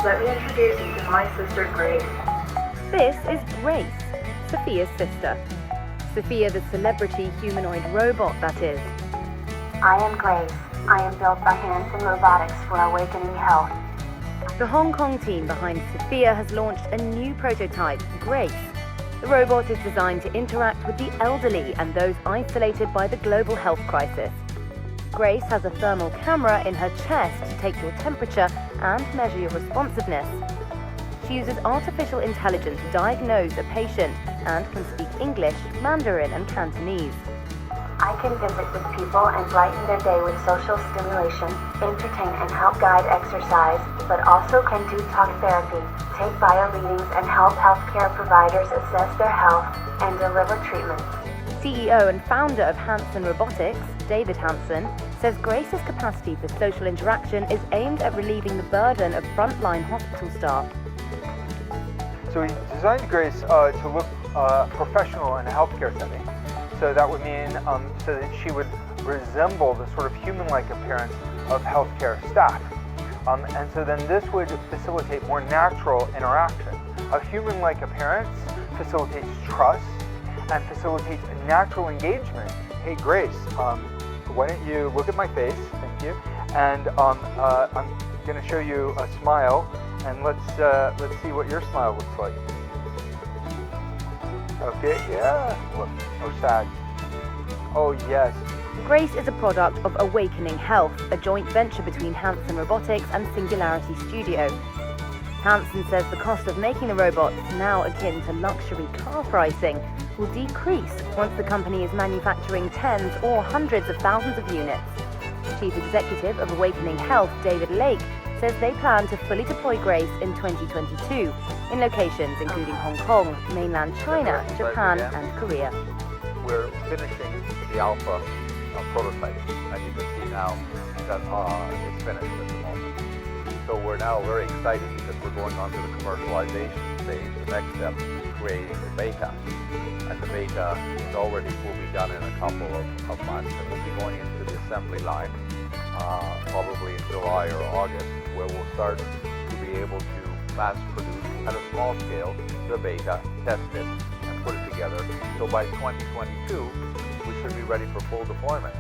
Let me introduce you to my sister Grace. This is Grace, Sophia's sister. Sophia the celebrity humanoid robot, that is. I am Grace. I am built by Hanson Robotics for Awakening Health. The Hong Kong team behind Sophia has launched a new prototype, Grace. The robot is designed to interact with the elderly and those isolated by the global health crisis. Grace has a thermal camera in her chest to take your temperature and measure your responsiveness. She uses artificial intelligence to diagnose a patient and can speak English, Mandarin and Cantonese. I can visit with people and brighten their day with social stimulation, entertain and help guide exercise, but also can do talk therapy, take bio readings and help healthcare providers assess their health and deliver treatments. CEO and founder of Hanson Robotics, David Hanson, says Grace's capacity for social interaction is aimed at relieving the burden of frontline hospital staff. So we designed Grace to look professional in a healthcare setting. So that would mean so that she would resemble the sort of human-like appearance of healthcare staff. And so then this would facilitate more natural interaction. A human-like appearance facilitates trust and facilitates natural engagement. Hey Grace, why don't you look at my face, thank you, and I'm going to show you a smile, and let's see what your smile looks like. Okay, yeah, look, oh sad. Oh yes. Grace is a product of Awakening Health, a joint venture between Hanson Robotics and Singularity Studio. Hanson says the cost of making the robots, now akin to luxury car pricing, will decrease once the company is manufacturing tens or hundreds of thousands of units. Chief Executive of Awakening Health, David Lake, says they plan to fully deploy Grace in 2022 in locations including Hong Kong, mainland China, Japan and Korea. We're finishing the alpha prototype, and you can see now that it's finished at the moment. So we're now very excited because we're going on to the commercialization stage. The next step is creating the beta. And the beta is already will be done in a couple of months, and we'll be going into the assembly line probably in July or August, where we'll start to be able to mass produce at a small scale the beta, test it, and put it together. So by 2022, we should be ready for full deployment.